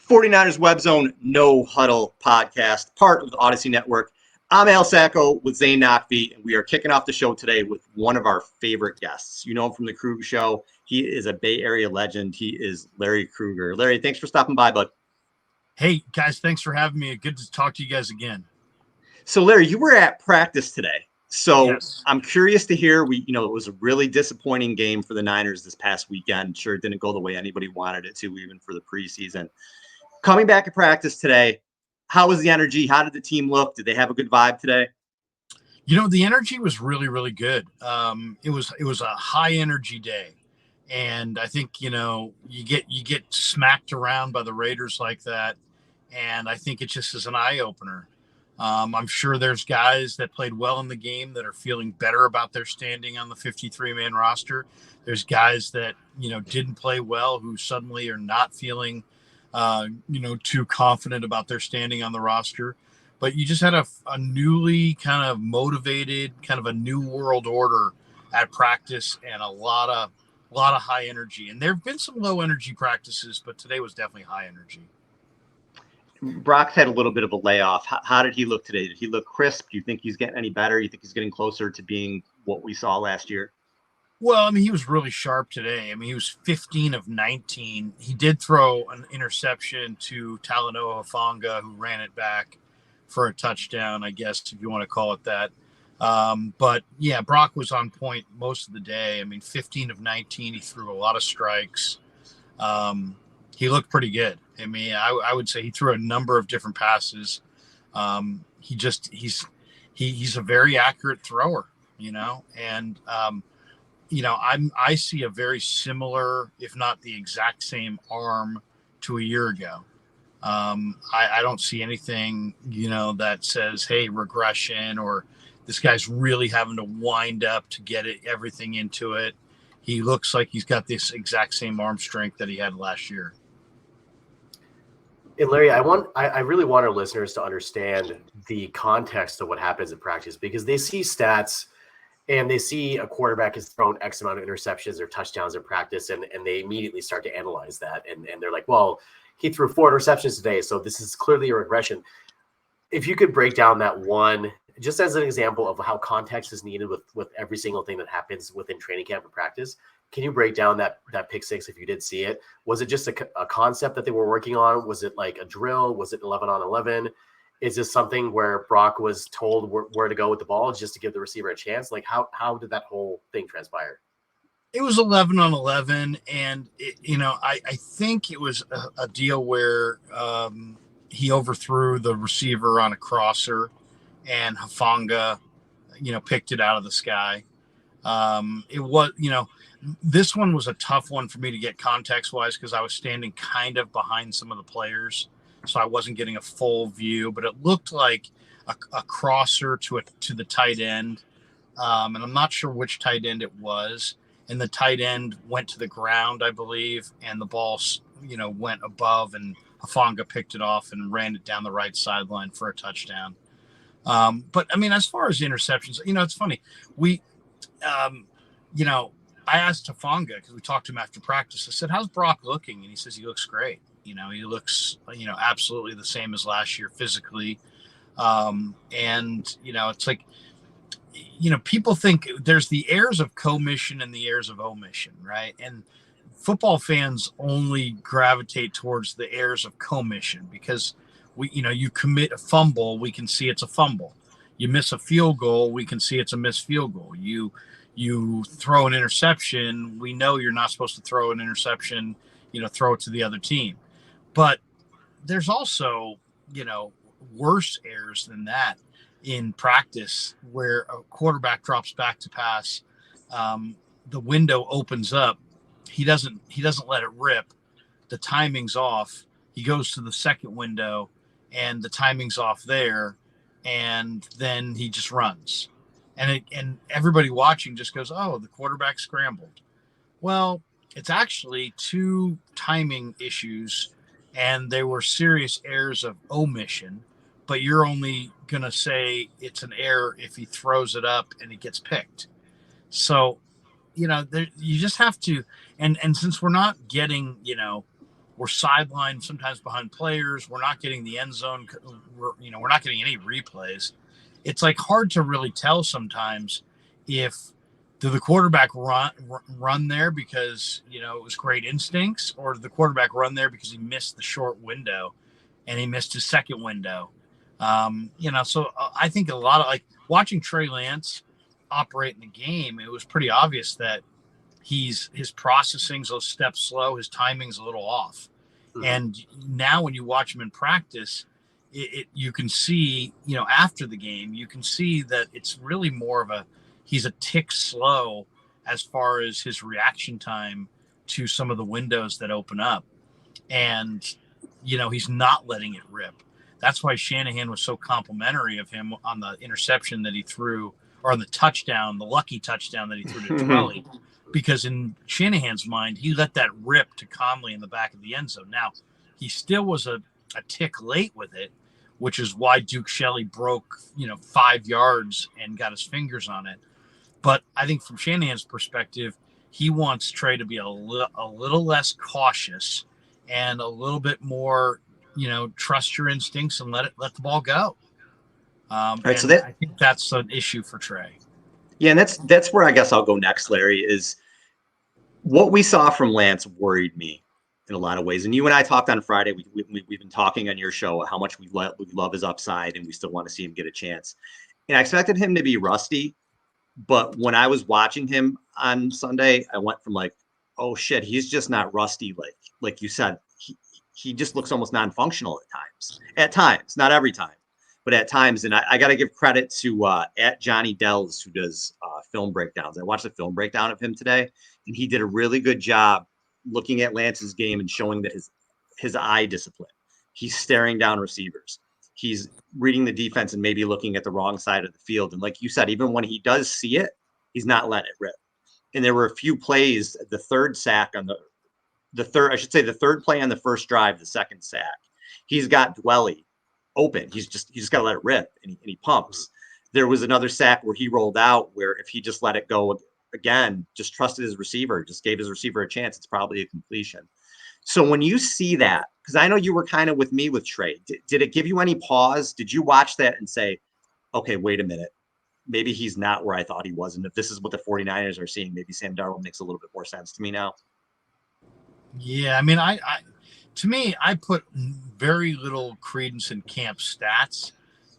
49ers Web Zone No Huddle podcast, part of the Odyssey Network. I'm Sacco with Zain, Naqvi, and we are kicking off the show today with one of our favorite guests. You know him from the Krueg Show. He is a Bay Area legend. He is Larry Krueger. Larry, thanks for stopping by, bud. Hey, guys, thanks for having me. Good to talk to you guys again. So, Larry, you were at practice today. So yes. I'm curious to hear, it was a really disappointing game for the Niners this past weekend. Sure, it didn't go the way anybody wanted it to, even for the preseason. Coming back to practice today, how was the energy? How did the team look? Did they have a good vibe today? The energy was really, really good. It was a high energy day. And I think, you get smacked around by the Raiders like that. And I think it just is an eye opener. I'm sure there's guys that played well in the game that are feeling better about their standing on the 53-man roster. There's guys that, didn't play well who suddenly are not feeling, too confident about their standing on the roster. But you just had a newly kind of motivated, kind of a new world order at practice and a lot of high energy. And there have been some low energy practices, but today was definitely high energy. Brock's had a little bit of a layoff. How did he look today? Did he look crisp? Do you think he's getting any better? You think he's getting closer to being what we saw last year? Well, he was really sharp today. He was 15 of 19. He did throw an interception to Talanoa Hufanga, who ran it back for a touchdown, I guess, if you want to call it that. But, yeah, Brock was on point most of the day. 15 of 19. He threw a lot of strikes. He looked pretty good. I would say he threw a number of different passes. He's a very accurate thrower, and I see a very similar, if not the exact same arm to a year ago. I don't see anything, that says, hey, regression, or this guy's really having to wind up to get everything into it. He looks like he's got this exact same arm strength that he had last year. And Larry, I really want our listeners to understand the context of what happens in practice, because they see stats and they see a quarterback has thrown X amount of interceptions or touchdowns in practice, and they immediately start to analyze that. And they're like, well, he threw 4 interceptions today, so this is clearly a regression. If you could break down that one, just as an example of how context is needed with every single thing that happens within training camp and practice, can you break down that pick six if you did see it? Was it just a concept that they were working on? Was it like a drill? Was it 11 on 11? Is this something where Brock was told where to go with the ball just to give the receiver a chance? Like how did that whole thing transpire? It was 11 on 11. And, I think it was a deal where he overthrew the receiver on a crosser and Hufanga, picked it out of the sky. It was, this one was a tough one for me to get context-wise because I was standing kind of behind some of the players, so I wasn't getting a full view. But it looked like a crosser to the tight end, and I'm not sure which tight end it was. And the tight end went to the ground, I believe, and the ball, went above, and Hufanga picked it off and ran it down the right sideline for a touchdown. But as far as interceptions, it's funny. I asked Hufanga because we talked to him after practice. I said, how's Brock looking? And he says he looks great. He looks, absolutely the same as last year physically. It's like, people think there's the heirs of commission and the heirs of omission, right? And football fans only gravitate towards the heirs of commission because you commit a fumble, we can see it's a fumble. You miss a field goal, we can see it's a missed field goal. You throw an interception, we know you're not supposed to throw an interception, throw it to the other team. But there's also, worse errors than that in practice where a quarterback drops back to pass, the window opens up, he doesn't let it rip, the timing's off, he goes to the second window and the timing's off there, and then he just runs. And everybody watching just goes, oh, the quarterback scrambled. Well, it's actually 2 timing issues, and they were serious errors of omission, but you're only going to say it's an error if he throws it up and it gets picked. So, you just have to, and since we're not getting, We're sidelined sometimes behind players. We're not getting the end zone. We're not getting any replays. It's like hard to really tell sometimes if did the quarterback run there because, it was great instincts, or did the quarterback run there because he missed the short window and he missed his second window. So I think a lot of like watching Trey Lance operate in the game, it was pretty obvious that his processing's a step slow, his timing's a little off. Mm-hmm. And now when you watch him in practice, you can see, after the game, you can see that it's really more of he's a tick slow as far as his reaction time to some of the windows that open up. And, he's not letting it rip. That's why Shanahan was so complimentary of him on the interception that he threw, or on the lucky touchdown that he threw to Dwelly, because in Shanahan's mind, he let that rip to Conley in the back of the end zone. Now, he still was a tick late with it, which is why Duke Shelley broke, 5 yards and got his fingers on it. But I think from Shanahan's perspective, he wants Trey to be a little less cautious and a little bit more, trust your instincts and let the ball go. Right, so I think that's an issue for Trey. Yeah, and that's where I guess I'll go next, Larry, is what we saw from Lance worried me in a lot of ways. And you and I talked on Friday. We've been talking on your show how much we love his upside and we still want to see him get a chance. And I expected him to be rusty. But when I was watching him on Sunday, I went from like, oh shit, he's just not rusty. Like you said, he just looks almost non-functional at times, not every time, but at times. And I got to give credit to at Johnny Dells, who does film breakdowns. I watched a film breakdown of him today, and he did a really good job looking at Lance's game and showing that his eye discipline. He's staring down receivers. He's reading the defense and maybe looking at the wrong side of the field. And like you said, even when he does see it, he's not letting it rip. And there were a few plays, the third sack on the third play on the first drive, the second sack, he's got Dwelly open. He's just got to let it rip, and he pumps. There was another sack where he rolled out where if he just let it go again, just trusted his receiver, just gave his receiver a chance, it's probably a completion. So when you see that, because I know you were kind of with me with Trey, did it give you any pause? Did you watch that and say, okay, wait a minute, maybe he's not where I thought he was. And if this is what the 49ers are seeing, maybe Sam Darnold makes a little bit more sense to me now. Yeah, I mean, to me, I put very little credence in camp stats,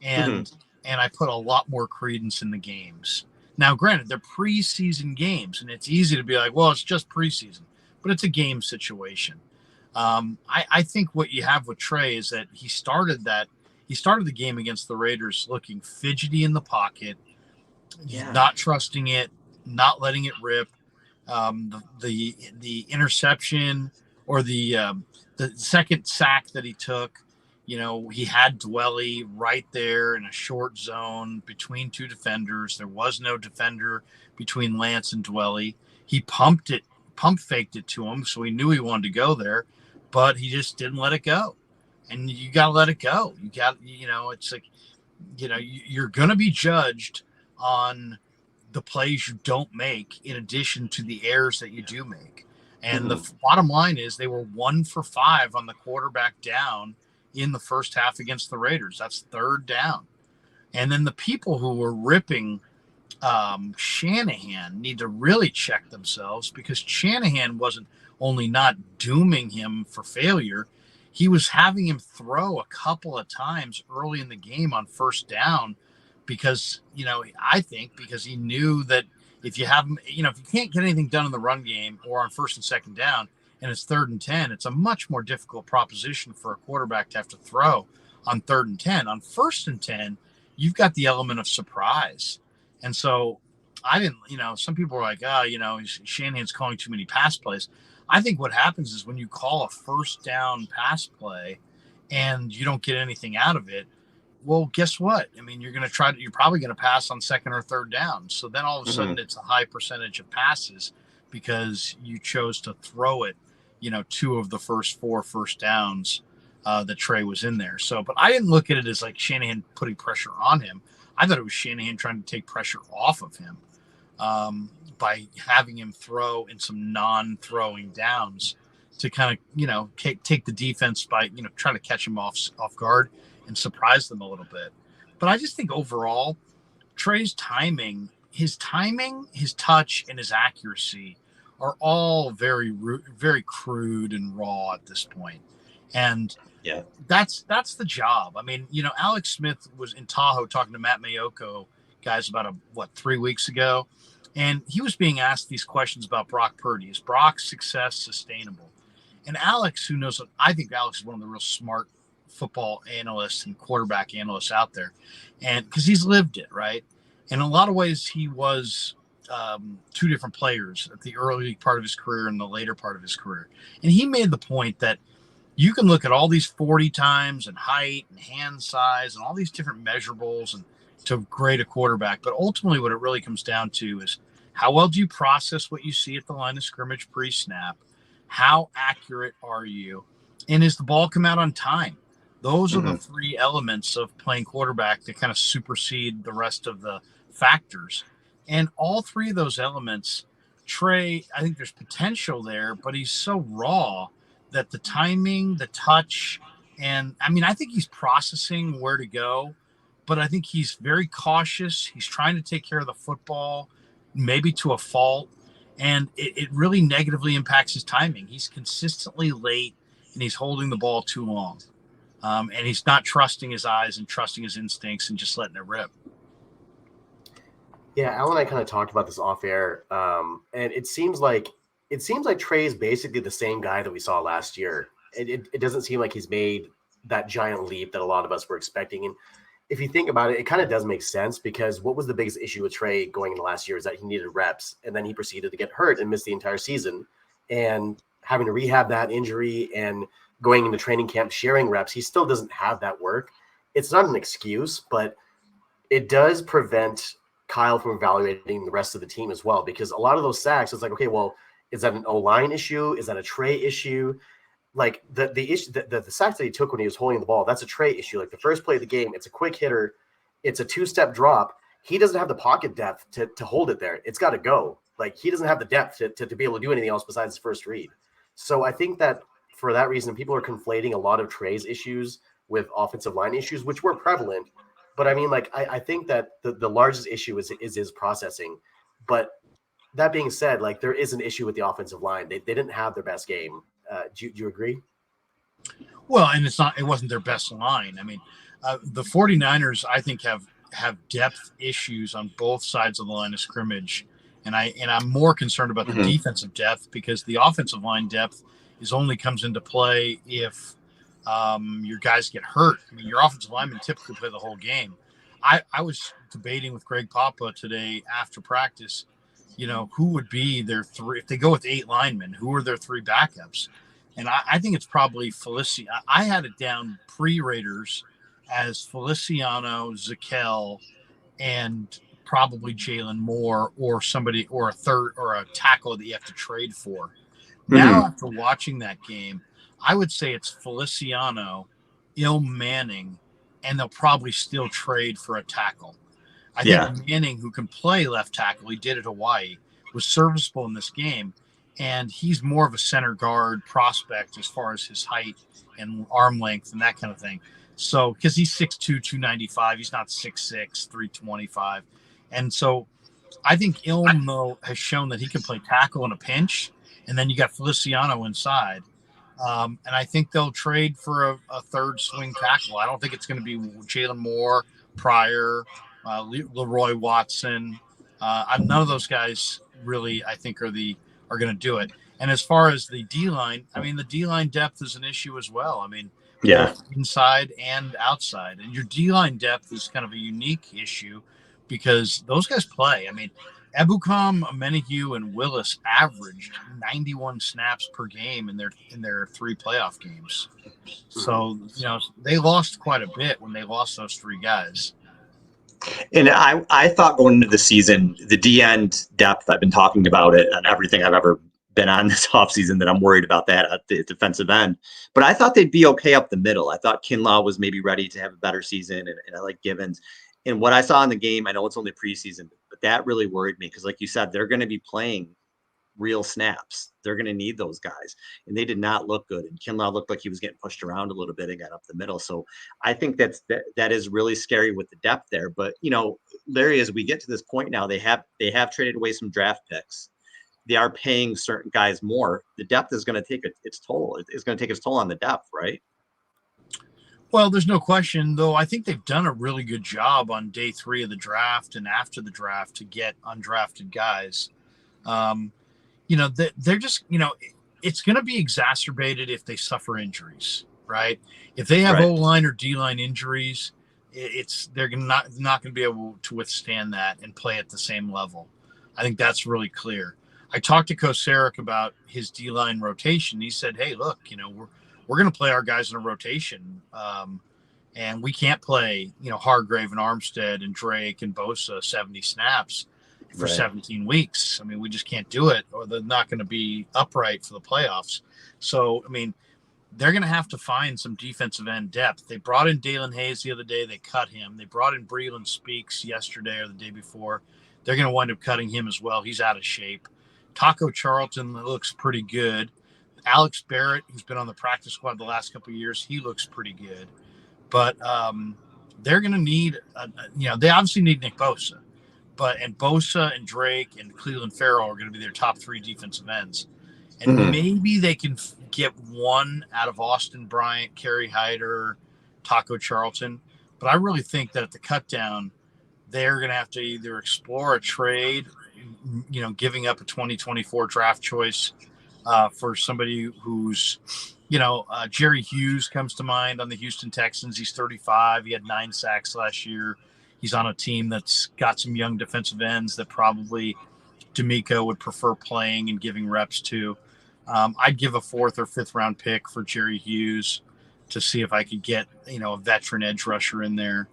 and I put a lot more credence in the games. Now, granted, they're preseason games, and it's easy to be like, well, it's just preseason, but it's a game situation. I think what you have with Trey is that he started the game against the Raiders looking fidgety in the pocket, not trusting it, not letting it rip. The interception or the second sack that he took, he had Dwelly right there in a short zone between two defenders. There was no defender between Lance and Dwelly. He pump faked it to him, so he knew he wanted to go there, but he just didn't let it go. And you got to let it go. You got, it's like, you're going to be judged on the plays you don't make in addition to the errors that you do make. And the bottom line is they were 1 for 5 on the quarterback down in the first half against the Raiders. That's third down. And then the people who were ripping Shanahan need to really check themselves, because Shanahan wasn't only not dooming him for failure, he was having him throw a couple of times early in the game on first down because, I think because he knew that if you have, if you can't get anything done in the run game or on first and second down and it's 3rd and 10, it's a much more difficult proposition for a quarterback to have to throw on 3rd and 10. On 1st and 10, you've got the element of surprise. And so I didn't, some people were like, Shanahan's calling too many pass plays. I think what happens is when you call a first down pass play and you don't get anything out of it, well, guess what? I mean, you're probably going to pass on 2nd or 3rd down. So then all of a sudden it's a high percentage of passes because you chose to throw it, 2 of the first 4 first downs that Trey was in there. So, but I didn't look at it as like Shanahan putting pressure on him. I thought it was Shanahan trying to take pressure off of him by having him throw in some non-throwing downs to kind of, take the defense by, trying to catch them off guard and surprise them a little bit. But I just think overall, Trey's timing, his touch, and his accuracy are all very, very crude and raw at this point. And yeah, that's the job. I mean, Alex Smith was in Tahoe talking to Matt Mayoko guys about 3 weeks ago. And he was being asked these questions about Brock Purdy. Is Brock's success sustainable? And Alex, who knows, I think Alex is one of the real smart football analysts and quarterback analysts out there. And because he's lived it, right? And in a lot of ways, he was two different players at the early part of his career and the later part of his career. And he made the point that you can look at all these 40 times and height and hand size and all these different measurables and to grade a quarterback. But ultimately, what it really comes down to is how well do you process what you see at the line of scrimmage pre-snap? How accurate are you? And is the ball come out on time? Those are the three elements of playing quarterback that kind of supersede the rest of the factors. And all three of those elements, Trey, I think there's potential there, but he's so raw that the timing, the touch, and I think he's processing where to go, but I think he's very cautious. He's trying to take care of the football, maybe to a fault, and it really negatively impacts his timing. He's consistently late, and he's holding the ball too long. And he's not trusting his eyes and trusting his instincts and just letting it rip. Yeah, Al and I kind of talked about this off air, and it seems like Trey is basically the same guy that we saw last year. It doesn't seem like he's made that giant leap that a lot of us were expecting. And if you think about it, it kind of does make sense, because what was the biggest issue with Trey going into last year is that he needed reps, and then he proceeded to get hurt and miss the entire season. And having to rehab that injury and going into training camp, sharing reps, he still doesn't have that work. It's not an excuse, but it does prevent Kyle from evaluating the rest of the team as well, because a lot of those sacks, it's like, okay, well, is that an O-line issue? Is that a Trey issue? Like the issue, the sacks that he took when he was holding the ball, that's a Trey issue. Like the first play of the game, it's a quick hitter, it's a two-step drop. He doesn't have the pocket depth to hold it there. It's got to go. Like he doesn't have the depth to be able to do anything else besides his first read. So I think that for that reason, people are conflating a lot of Trey's issues with offensive line issues, which were prevalent. But I think that the largest issue is his processing. But that being said, like there is an issue with the offensive line. They didn't have their best game. Do you agree? Well, and it wasn't their best line. The 49ers, I think, have depth issues on both sides of the line of scrimmage. And I'm more concerned about the defensive depth, because the offensive line depth only comes into play if your guys get hurt. Your offensive linemen typically play the whole game. I was debating with Greg Papa today after practice, who would be their three, if they go with 8 linemen, who are their 3 backups? And I think it's probably Feliciano. I had it down pre-Raiders as Feliciano, Zakel, and probably Jalen Moore, or somebody, or a third, or a tackle that you have to trade for. Now, after watching that game, I would say it's Feliciano, Manning, and they'll probably still trade for a tackle. I think Manning, who can play left tackle, he did at Hawaii, was serviceable in this game, and he's more of a center guard prospect as far as his height and arm length and that kind of thing. So, because he's 6'2", 295, he's not 6'6", 325. And so I think Ilm, though, has shown that he can play tackle in a pinch, and then you got Feliciano inside. And I think they'll trade for a third swing tackle. I don't think it's going to be Jalen Moore, Pryor, Leroy Watson. None of those guys really, I think, are going to do it. And as far as the D-line, the D-line depth is an issue as well. Both inside and outside. And your D-line depth is kind of a unique issue because those guys play. Ebukam, Menahue, and Willis averaged 91 snaps per game in their 3 playoff games. So, they lost quite a bit when they lost those 3 guys. And I thought going into the season, the D-end depth, I've been talking about it on everything I've ever been on this offseason, that I'm worried about that at the defensive end. But I thought they'd be okay up the middle. I thought Kinlaw was maybe ready to have a better season, and I like Givens. And what I saw in the game, I know it's only preseason, but that really worried me because, like you said, they're going to be playing real snaps. They're going to need those guys. And they did not look good. And Kinlaw looked like he was getting pushed around a little bit and got up the middle. So I think that is really scary with the depth there. But, Larry, as we get to this point now, they have traded away some draft picks. They are paying certain guys more. The depth is going to take its toll. It's going to take its toll on the depth, right? Well, there's no question, though. I think they've done a really good job on day 3 of the draft and after the draft to get undrafted guys. They're just, it's going to be exacerbated if they suffer injuries, right? If they have O-line or D-line injuries, they're not going to be able to withstand that and play at the same level. I think that's really clear. I talked to Kosaric about his D-line rotation. He said, hey, look, we're going to play our guys in a rotation, and we can't play, Hargrave and Armstead and Drake and Bosa 70 snaps for 17 weeks. I mean, we just can't do it, or they're not going to be upright for the playoffs. So, I mean, they're going to have to find some defensive end depth. They brought in Dalen Hayes the other day. They cut him. They brought in Breland Speaks yesterday or the day before. They're going to wind up cutting him as well. He's out of shape. Taco Charlton looks pretty good. Alex Barrett, who's been on the practice squad the last couple of years, he looks pretty good. But they're going to need, they obviously need Nick Bosa. And Bosa and Drake and Cleveland Farrell are going to be their top 3 defensive ends. And maybe they can get one out of Austin Bryant, Kerry Hyder, Taco Charlton. But I really think that at the cut down, they're going to have to either explore a trade, giving up a 2024 draft choice for somebody who's, Jerry Hughes comes to mind on the Houston Texans. He's 35. He had 9 sacks last year. He's on a team that's got some young defensive ends that probably D'Amico would prefer playing and giving reps to. I'd give a 4th or 5th round pick for Jerry Hughes to see if I could get, a veteran edge rusher in there.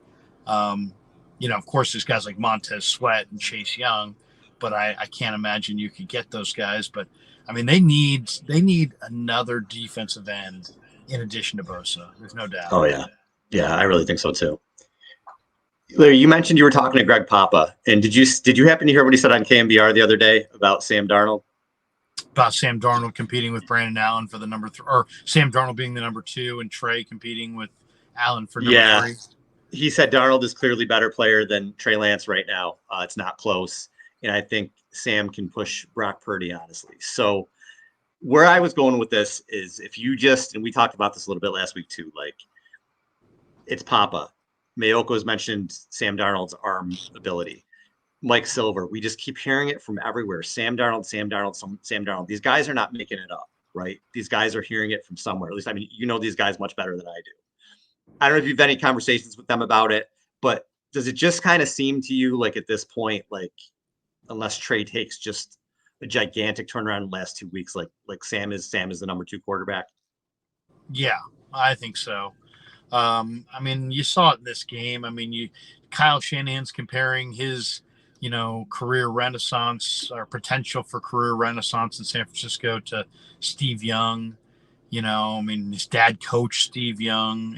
Of course, there's guys like Montez Sweat and Chase Young, but I can't imagine you could get those guys. But I mean, they need another defensive end in addition to Bosa. There's no doubt. Oh yeah. Yeah. I really think so too. Larry, you mentioned you were talking to Greg Papa, and did you happen to hear what he said on KMBR the other day about Sam Darnold? About Sam Darnold competing with Brandon Allen for the number 3, or Sam Darnold being the number 2 and Trey competing with Allen for number 3. He said Darnold is clearly a better player than Trey Lance right now. It's not close. And I think Sam can push Brock Purdy, honestly. So where I was going with this is if you and we talked about this a little bit last week too, like it's Papa. Mayoko's mentioned Sam Darnold's arm ability. Mike Silver, we just keep hearing it from everywhere. Sam Darnold. Sam Darnold. These guys are not making it up, right? These guys are hearing it from somewhere. At least, I mean, these guys much better than I do. I don't know if you've had any conversations with them about it, but does it just kind of seem to you like at this point, like unless Trey takes just a gigantic turnaround in the last 2 weeks, like Sam is the number 2 quarterback? Yeah, I think so. I mean, you saw it in this game. I mean, Kyle Shanahan's comparing his, career renaissance or potential for career renaissance in San Francisco to Steve Young. I mean, his dad coached Steve Young,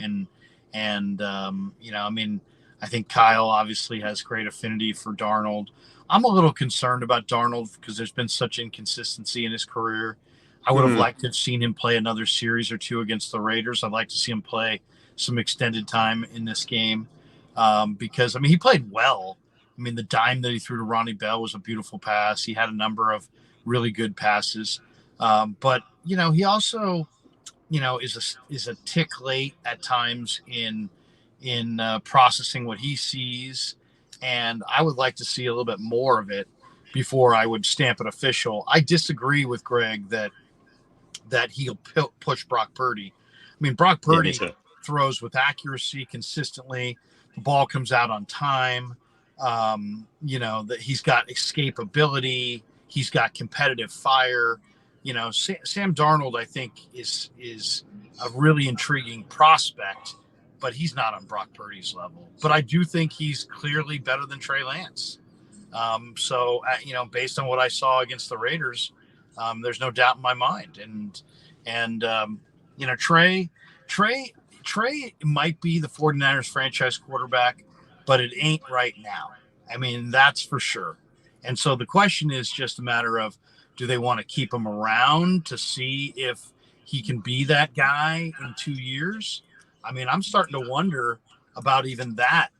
and I mean, I think Kyle obviously has great affinity for Darnold. I'm a little concerned about Darnold because there's been such inconsistency in his career. I would have liked to have seen him play another series or 2 against the Raiders. I'd like to see him play some extended time in this game because, I mean, he played well. I mean, the dime that he threw to Ronnie Bell was a beautiful pass. He had a number of really good passes. But, he also, is a tick late at times in processing what he sees. And I would like to see a little bit more of it before I would stamp it official. I disagree with Greg that he'll push Brock Purdy. I mean, Brock Purdy throws with accuracy consistently. The ball comes out on time. That he's got escapability. He's got competitive fire. Sam Darnold, I think, is a really intriguing prospect, but he's not on Brock Purdy's level. But I do think he's clearly better than Trey Lance. So based on what I saw against the Raiders, there's no doubt in my mind. And Trey might be the 49ers franchise quarterback, but it ain't right now. I mean, that's for sure. And so the question is just a matter of, Do they want to keep him around to see if he can be that guy in 2 years? I mean, I'm starting to wonder about even that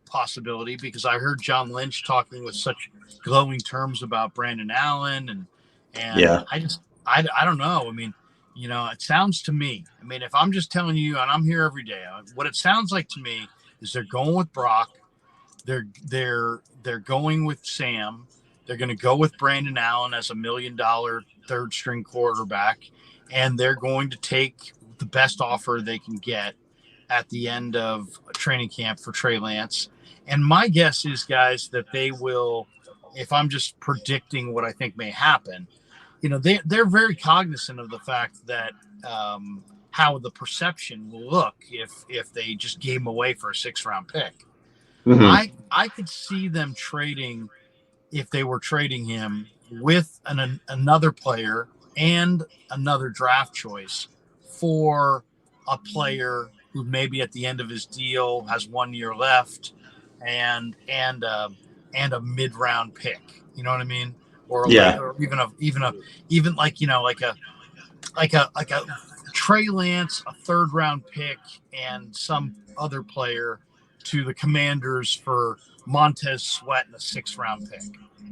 possibility, because I heard John Lynch talking with such glowing terms about Brandon Allen, and Yeah. I don't know. I mean, it sounds to me, I mean, if I'm just telling you, and I'm here every day, what it sounds like to me is they're going with Brock. They're going with Sam. They're going to go with Brandon Allen as $1 million third string quarterback, and they're going to take the best offer they can get at the end of training camp for Trey Lance. And my guess is, guys, that they will, if I'm just predicting what I think may happen, they're very cognizant of the fact that how the perception will look if they just gave him away for a 6th-round pick. Mm-hmm. I could see them trading, if they were trading him, with another player and another draft choice for a player who maybe at the end of his deal has 1 year left, and a mid-round pick. You know what I mean? Or even like a Trey Lance, a 3rd-round pick, and some other player to the Commanders for Montez Sweat and a 6th-round pick.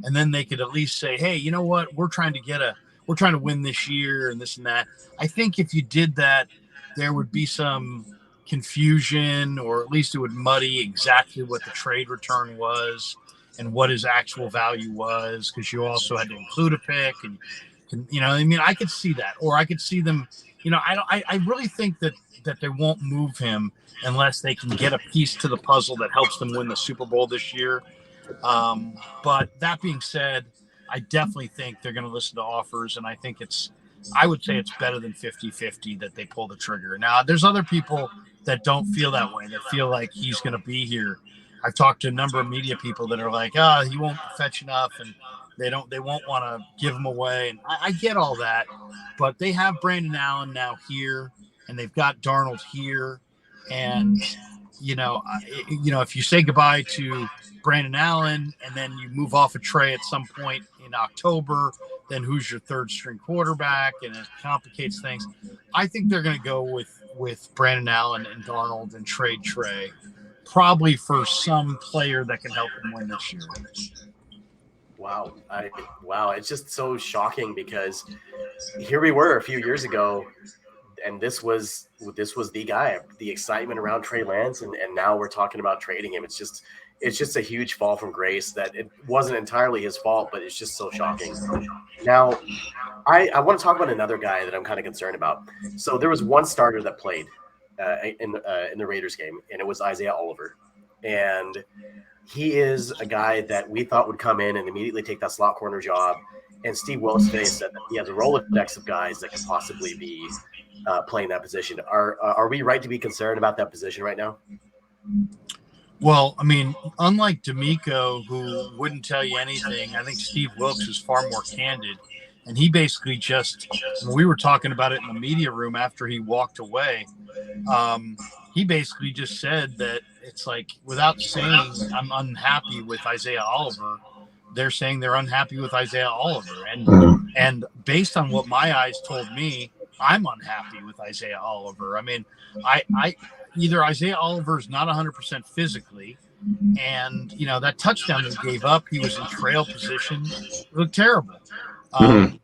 And then they could at least say, hey, you know what? We're trying to win this year and this and that. I think if you did that, there would be some confusion, or at least it would muddy exactly what the trade return was and what his actual value was, because you also had to include a pick. And I mean, I could see that, or I could see them. I really think that they won't move him unless they can get a piece to the puzzle that helps them win the Super Bowl this year. But that being said, I definitely think they're going to listen to offers, and I would say it's better than 50-50 that they pull the trigger. Now, there's other people that don't feel that way, that feel like he's going to be here. I've talked to a number of media people that are like, he won't fetch enough, and they won't want to give him away. And I get all that, but they have Brandon Allen now here, and they've got Darnold here. And, if you say goodbye to Brandon Allen and then you move off a Trey at some point in October, then who's your 3rd-string quarterback? And it complicates things. I think they're going to go with Brandon Allen and Darnold and trade Trey, probably for some player that can help them win this year. Wow. It's just so shocking, because here we were a few years ago, and this was the guy, the excitement around Trey Lance, and now we're talking about trading him. It's just a huge fall from grace, that it wasn't entirely his fault, but it's just so shocking. Now, I want to talk about another guy that I'm kind of concerned about. So there was one starter that played in the Raiders game, and it was Isaiah Oliver. And he is a guy that we thought would come in and immediately take that slot corner job. And Steve Wilkes today said that he has a Rolodex of guys that could possibly be playing that position. Are we right to be concerned about that position right now? Well, I mean, unlike D'Amico, who wouldn't tell you anything, I think Steve Wilkes is far more candid. And he basically just, when we were talking about it in the media room after he walked away, he basically just said that it's like, without saying I'm unhappy with Isaiah Oliver, they're saying they're unhappy with Isaiah Oliver. And based on what my eyes told me, I'm unhappy with Isaiah Oliver. I mean, I either Isaiah Oliver is not 100% physically, and that touchdown he gave up, he was in trail position, it looked terrible.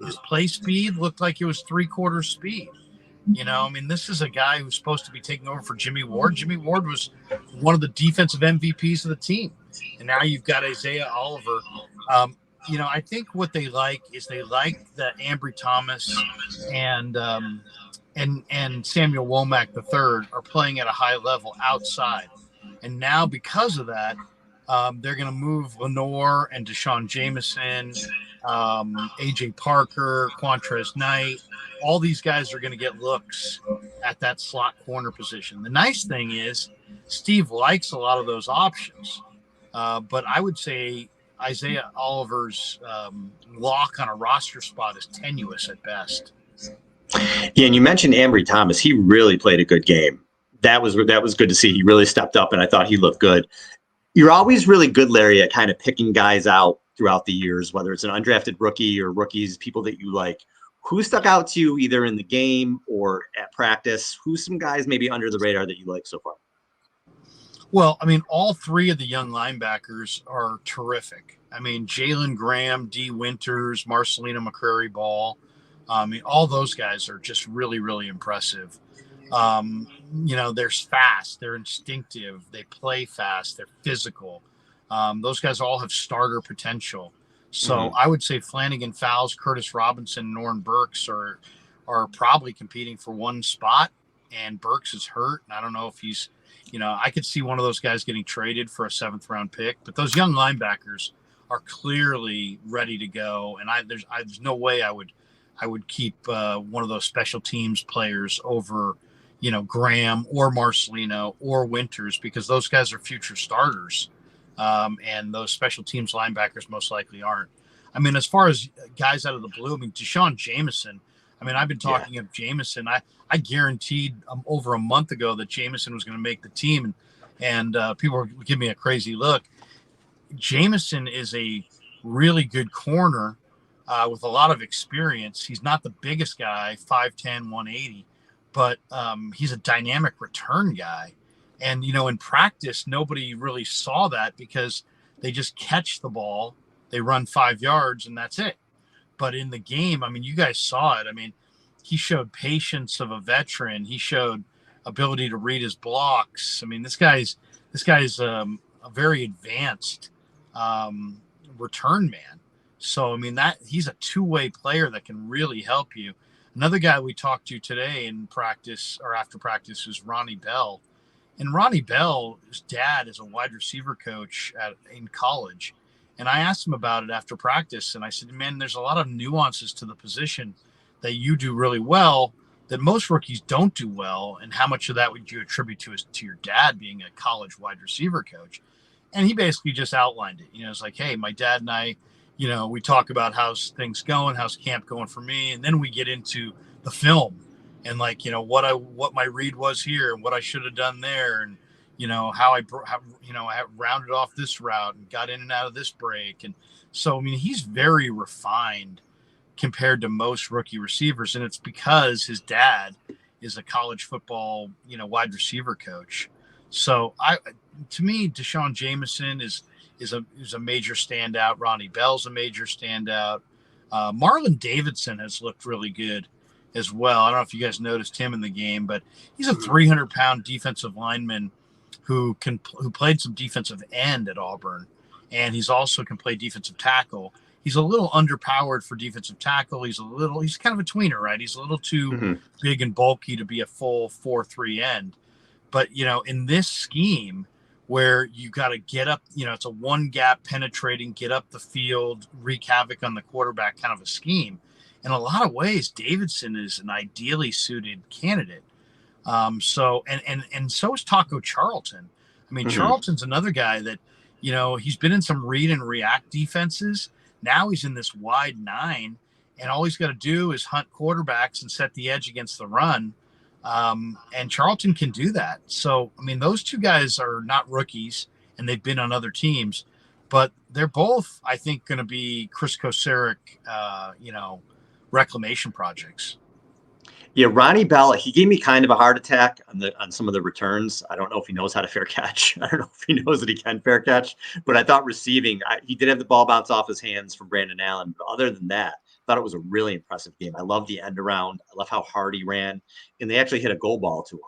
His play speed looked like it was 3/4 speed. I mean, this is a guy who's supposed to be taking over for Jimmy Ward. Jimmy Ward was one of the defensive MVPs of the team, and now you've got Isaiah Oliver. I think what they like is they like that Ambry Thomas and Samuel Womack III are playing at a high level outside. And now because of that, they're going to move Lenore and Deshaun Jameson, A.J. Parker, Quantrez Knight. All these guys are going to get looks at that slot corner position. The nice thing is Steve likes a lot of those options. But I would say Isaiah Oliver's lock on a roster spot is tenuous at best. Yeah, and you mentioned Ambry Thomas. He really played a good game. That was good to see. He really stepped up, and I thought he looked good. You're always really good, Larry, at kind of picking guys out throughout the years, whether it's an undrafted rookie or rookies, people that you like. Who stuck out to you either in the game or at practice? Who's some guys maybe under the radar that you like so far? Well, I mean, all three of the young linebackers are terrific. I mean, Jalen Graham, D. Winters, Marcelino McCrary-Ball. I mean, all those guys are just really, really impressive. They're fast, they're instinctive, they play fast, they're physical. Those guys all have starter potential. So I would say Flanagan Fowles, Curtis Robinson, Norton Burks are probably competing for one spot, and Burks is hurt. And I don't know if he's, I could see one of those guys getting traded for a 7th round pick, but those young linebackers are clearly ready to go. And there's no way I would keep one of those special teams players over, Graham or Marcelino or Winters, because those guys are future starters. And those special teams linebackers most likely aren't. I mean, as far as guys out of the blue, I mean, Deshaun Jameson, I've been talking of Jameson. I guaranteed over a month ago that Jameson was going to make the team, and people were giving me a crazy look. Jameson is a really good corner with a lot of experience. He's not the biggest guy, 5'10", 180, but he's a dynamic return guy. And, in practice, nobody really saw that because they just catch the ball, they run 5 yards, and that's it. But in the game, you guys saw it. He showed patience of a veteran. He showed ability to read his blocks. This guy's a very advanced return man. So, that he's a two-way player that can really help you. Another guy we talked to today in practice or after practice is Ronnie Bell. And Ronnie Bell's dad is a wide receiver coach in college. And I asked him about it after practice. And I said, man, there's a lot of nuances to the position that you do really well that most rookies don't do well. And how much of that would you attribute to your dad being a college wide receiver coach? And he basically just outlined it. It's like, hey, my dad and I, we talk about how's things going, how's camp going for me. And then we get into the film. And what my read was here and what I should have done there, and how I rounded off this route and got in and out of this break. And so he's very refined compared to most rookie receivers, and it's because his dad is a college football wide receiver coach. So to me, Deshaun Jameson is a major standout. Ronnie Bell's a major standout. Marlon Davidson has looked really good as well. I don't know if you guys noticed him in the game, but he's a 300-pound defensive lineman who played some defensive end at Auburn, and he's also can play defensive tackle. He's a little underpowered for defensive tackle. He's kind of a tweener, right? He's a little too big and bulky to be a full 4-3 end. But, in this scheme where you got to get up, it's a one gap penetrating, get up the field, wreak havoc on the quarterback kind of a scheme. In a lot of ways, Davidson is an ideally suited candidate. So is Taco Charlton. Charlton's another guy that, he's been in some read and react defenses. Now he's in this wide 9, and all he's got to do is hunt quarterbacks and set the edge against the run. And Charlton can do that. So, those two guys are not rookies, and they've been on other teams, but they're both, I think, going to be Chris Kocurek, reclamation projects. Yeah, Ronnie Bell, he gave me kind of a heart attack on some of the returns. I don't know if he knows how to fair catch. I don't know if he knows that he can fair catch, but I thought receiving, he did have the ball bounce off his hands from Brandon Allen. But other than that, I thought it was a really impressive game. I love the end around. I love how hard he ran, and they actually hit a goal ball to him.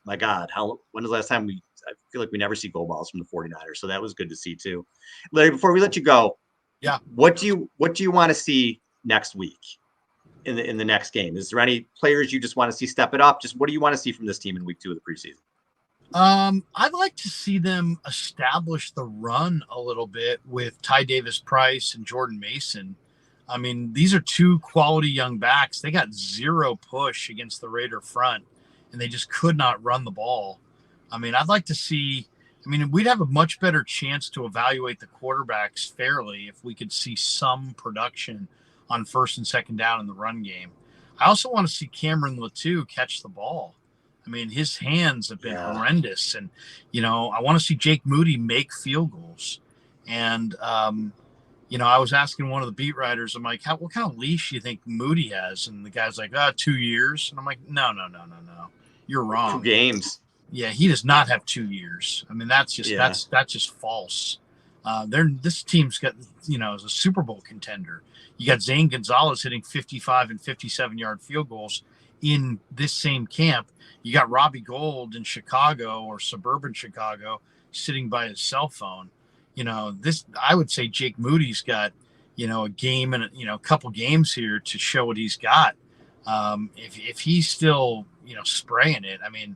My God, when was the last time I feel like we never see goal balls from the 49ers. So that was good to see too. Larry, before we let you go, yeah, what do you want to see next week? In the next game, is there any players you just want to see step it up? Just what do you want to see from this team in week 2 of the preseason? I'd like to see them establish the run a little bit with Ty Davis Price and Jordan Mason. These are two quality young backs. They got zero push against the Raider front, and they just could not run the ball. I'd like to see. We'd have a much better chance to evaluate the quarterbacks fairly if we could see some production on first and second down in the run game. I also want to see Cameron Latou catch the ball. His hands have been horrendous. And, I want to see Jake Moody make field goals. And, I was asking one of the beat writers, I'm like, what kind of leash do you think Moody has? And the guy's like, 2 years. And I'm like, no. You're 2 wrong. games. Yeah, he does not have 2 years. I mean, that's just false. This team's got, is a Super Bowl contender. You got Zain Gonzalez hitting 55 and 57-yard field goals in this same camp. You got Robbie Gould in Chicago or suburban Chicago sitting by his cell phone. I would say Jake Moody's got, a game and, a couple games here to show what he's got. If he's still, spraying it, I mean,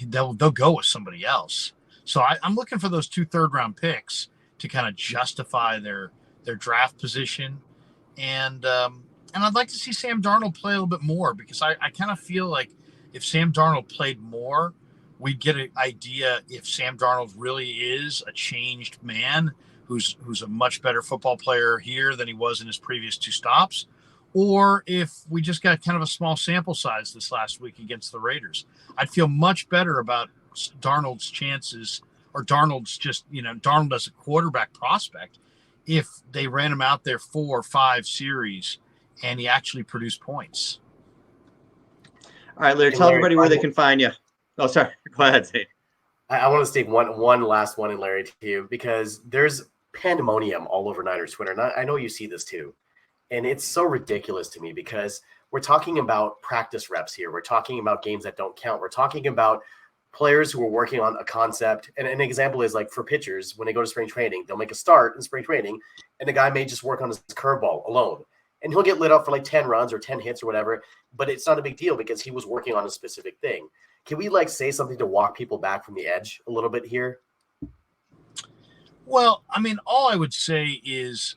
they'll go with somebody else. So I'm looking for those 2 third-round picks to kind of justify their draft position. And I'd like to see Sam Darnold play a little bit more, because I kind of feel like if Sam Darnold played more, we'd get an idea if Sam Darnold really is a changed man who's a much better football player here than he was in his previous 2 stops, or if we just got kind of a small sample size this last week against the Raiders. I'd feel much better about Darnold's chances, or Darnold's just, Darnold as a quarterback prospect, if they ran him out there 4 or 5 series and he actually produced points. All right, Larry, tell everybody where they can find you. Oh, sorry. Go ahead, Zain. I want to state one last one in, Larry, to you, because there's pandemonium all over Niners Twitter. And I know you see this too. And it's so ridiculous to me, because we're talking about practice reps here. We're talking about games that don't count. We're talking about players who are working on a concept. And an example is, like, for pitchers, when they go to spring training, they'll make a start in spring training, and the guy may just work on his curveball alone. And he'll get lit up for like 10 runs or 10 hits or whatever, but it's not a big deal because he was working on a specific thing. Can we say something to walk people back from the edge a little bit here? Well, I mean, all I would say is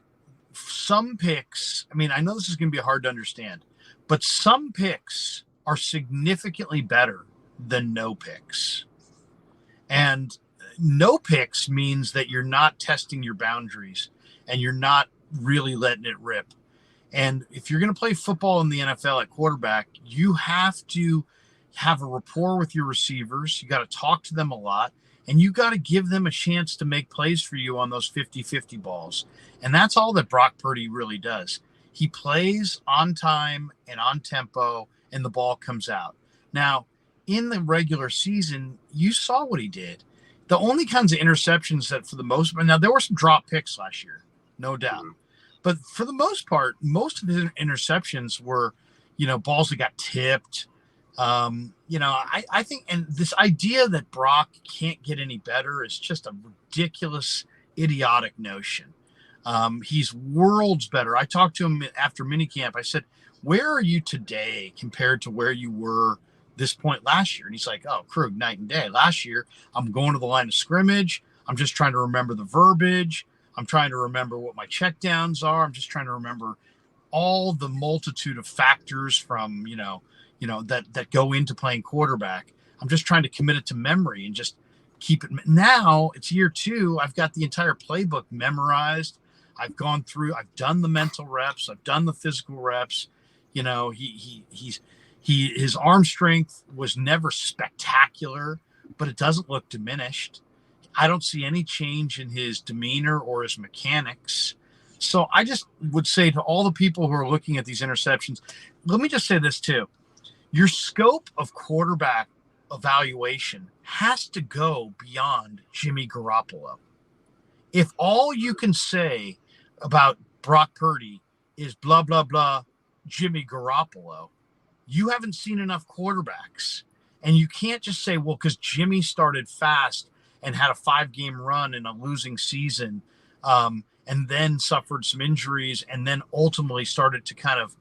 some picks, I mean, I know this is going to be hard to understand, but some picks are significantly better than no picks. And no picks means that you're not testing your boundaries and you're not really letting it rip. And if you're going to play football in the NFL at quarterback, you have to have a rapport with your receivers. You got to talk to them a lot, and you got to give them a chance to make plays for you on those 50-50 balls. And that's all that Brock Purdy really does. He plays on time and on tempo, and the ball comes out. Now, in the regular season, you saw what he did. The only kinds of interceptions that, for the most part, now there were some drop picks last year, no doubt. But for the most part, most of his interceptions were, balls that got tipped. I think, and this idea that Brock can't get any better is just a ridiculous, idiotic notion. He's worlds better. I talked to him after minicamp. I said, where are you today compared to where you were this point last year? And he's like, oh, Krug, night and day. Last year, I'm going to the line of scrimmage. I'm just trying to remember the verbiage. I'm trying to remember what my checkdowns are. I'm just trying to remember all the multitude of factors from, that go into playing quarterback. I'm just trying to commit it to memory and just keep it. Now it's year 2. I've got the entire playbook memorized. I've gone through, I've done the mental reps. I've done the physical reps. His arm strength was never spectacular, but it doesn't look diminished. I don't see any change in his demeanor or his mechanics. So I just would say to all the people who are looking at these interceptions, let me just say this too. Your scope of quarterback evaluation has to go beyond Jimmy Garoppolo. If all you can say about Brock Purdy is blah, blah, blah, Jimmy Garoppolo, you haven't seen enough quarterbacks. And you can't just say, well, because Jimmy started fast and had a 5-game run in a losing season, and then suffered some injuries, and then ultimately started to kind of,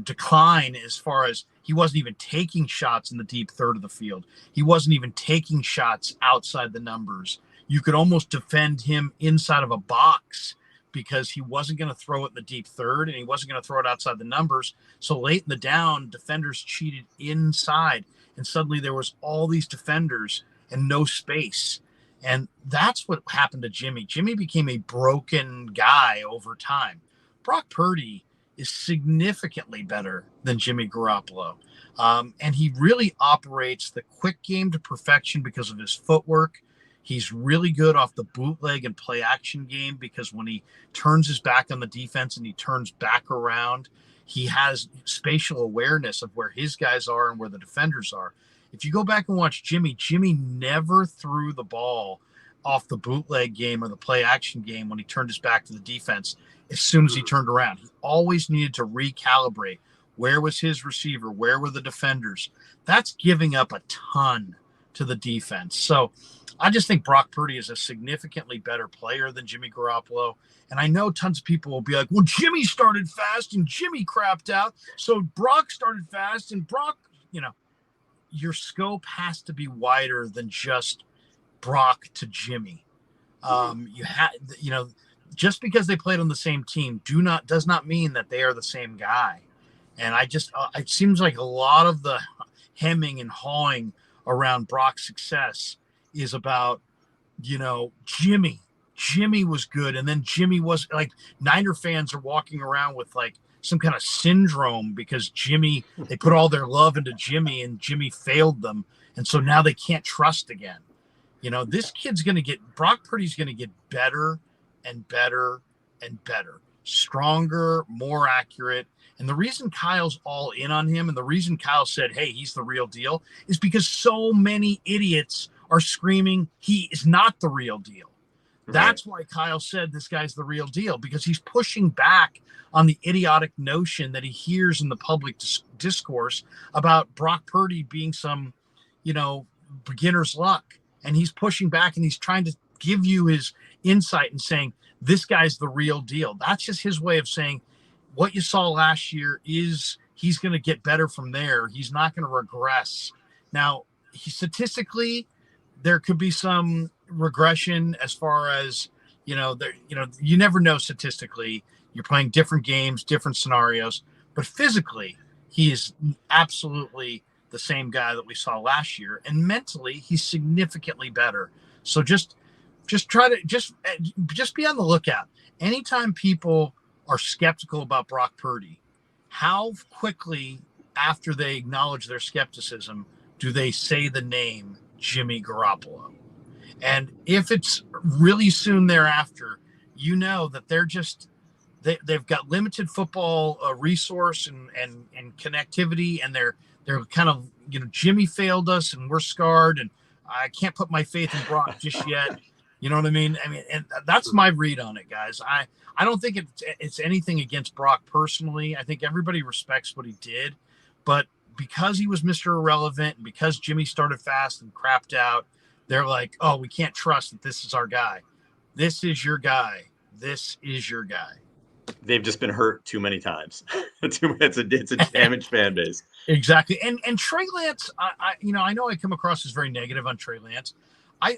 decline as far as he wasn't even taking shots in the deep third of the field. He wasn't even taking shots outside the numbers. You could almost defend him inside of a box because he wasn't going to throw it in the deep third and he wasn't going to throw it outside the numbers. So late in the down, defenders cheated inside. And suddenly there was all these defenders and no space. And that's what happened to Jimmy. Jimmy became a broken guy over time. Brock Purdy is significantly better than Jimmy Garoppolo. And he really operates the quick game to perfection because of his footwork. He's really good off the bootleg and play action game, because when he turns his back on the defense and he turns back around, he has spatial awareness of where his guys are and where the defenders are. If you go back and watch Jimmy never threw the ball off the bootleg game or the play action game when he turned his back to the defense as soon as he turned around. He always needed to recalibrate. Where was his receiver? Where were the defenders? That's giving up a ton to the defense. So I just think Brock Purdy is a significantly better player than Jimmy Garoppolo. And I know tons of people will be like, well, Jimmy started fast and Jimmy crapped out, so Brock started fast and Brock, your scope has to be wider than just Brock to Jimmy. Just because they played on the same team does not mean that they are the same guy. And it seems like a lot of the hemming and hawing around Brock's success is about, Jimmy was good. And then Jimmy was like, Niner fans are walking around with like some kind of syndrome because they put all their love into Jimmy and Jimmy failed them. And so now they can't trust again. This kid's going to Brock Purdy's going to get better and better and better, stronger, more accurate. And the reason Kyle's all in on him and the reason Kyle said, hey, he's the real deal is because so many idiots are screaming he is not the real deal. Right. That's why Kyle said this guy's the real deal, because he's pushing back on the idiotic notion that he hears in the public discourse about Brock Purdy being some, beginner's luck. And he's pushing back and he's trying to give you his insight and saying, this guy's the real deal. That's just his way of saying what you saw last year is he's going to get better from there. He's not going to regress. Now, statistically, there could be some regression as far as, you never know statistically. You're playing different games, different scenarios, but physically, he is absolutely the same guy that we saw last year. And mentally, he's significantly better. So just try to just be on the lookout. Anytime people are skeptical about Brock Purdy, how quickly after they acknowledge their skepticism do they say the name Jimmy Garoppolo? And if it's really soon thereafter, that they've got limited football resource and connectivity, and they're kind of, Jimmy failed us and we're scarred and I can't put my faith in Brock just yet. You know what I mean? And that's my read on it, guys. I don't think it's anything against Brock personally. I think everybody respects what he did, but because he was Mr. Irrelevant and because Jimmy started fast and crapped out, they're like, oh, we can't trust that this is our guy. This is your guy. This is your guy. They've just been hurt too many times. It's a damaged fan base. Exactly. And Trey Lance, I know I come across as very negative on Trey Lance. I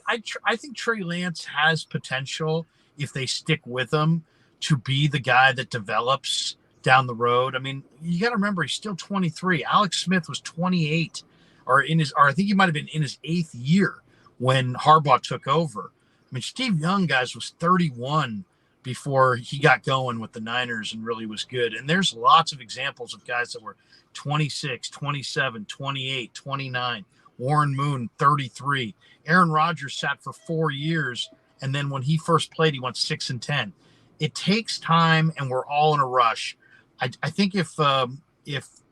think Trey Lance has potential if they stick with him to be the guy that develops down the road. I mean, you got to remember he's still 23. Alex Smith was 28, or I think he might have been in his 8th year when Harbaugh took over. I mean, Steve Young, guys, was 31 before he got going with the Niners and really was good. And there's lots of examples of guys that were 26, 27, 28, 29. Warren Moon, 33. Aaron Rodgers sat for 4 years, and then when he first played, he went 6-10. It takes time, and we're all in a rush. I think if the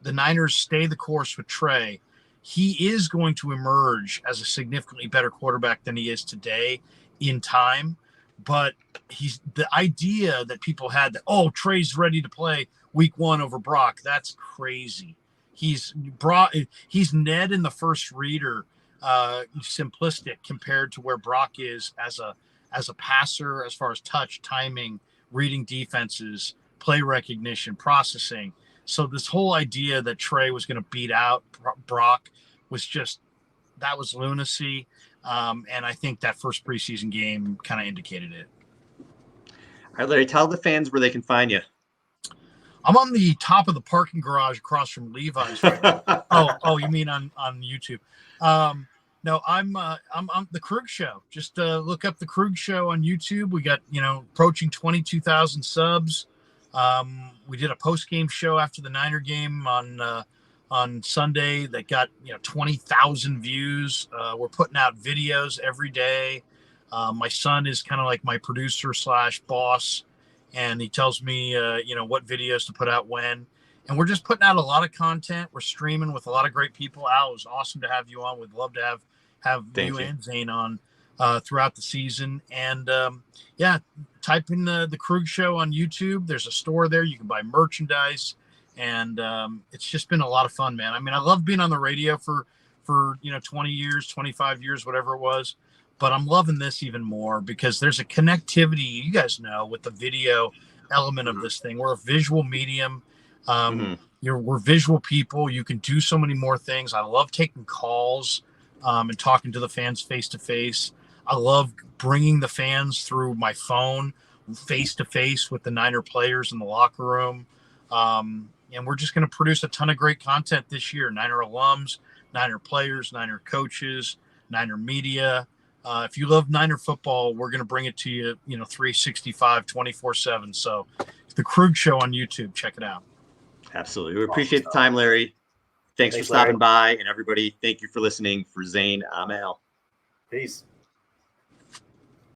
Niners stay the course with Trey, he is going to emerge as a significantly better quarterback than he is today in time. But the idea that people had that, oh, Trey's ready to play week 1 over Brock, that's crazy. He's Ned in the first reader, simplistic compared to where Brock is as a passer, as far as touch, timing, reading defenses, play recognition, processing. So this whole idea that Trey was going to beat out Brock that was lunacy. And I think that first preseason game kind of indicated it. All right, Larry, tell the fans where they can find you. I'm on the top of the parking garage across from Levi's. Oh, you mean on YouTube? No, I'm the Krueg Show. Just look up the Krueg Show on YouTube. We got approaching 22,000 subs. We did a post-game show after the Niner game on Sunday that got 20,000 views. We're putting out videos every day. My son is kind of like my producer / boss, and he tells me, what videos to put out when. And we're just putting out a lot of content. We're streaming with a lot of great people. Al, it was awesome to have you on. We'd love to have you and Zain on throughout the season. And type in the Krueg Show on YouTube. There's a store there. You can buy merchandise. And it's just been a lot of fun, man. I mean, I love being on the radio for 20 years, 25 years, whatever it was. But I'm loving this even more because there's a connectivity, you guys know, with the video element of this thing. We're a visual medium. We're visual people. You can do so many more things. I love taking calls and talking to the fans face to face. I love bringing the fans through my phone face to face with the Niner players in the locker room. And we're just going to produce a ton of great content this year. Niner alums, Niner players, Niner coaches, Niner media. If you love Niner football, we're going to bring it to you, 365, 24/7. So the Krueg Show on YouTube, check it out. Absolutely. We appreciate the time, Larry. Thanks for stopping by. And everybody, thank you for listening. For Zain, I'm Al. Peace.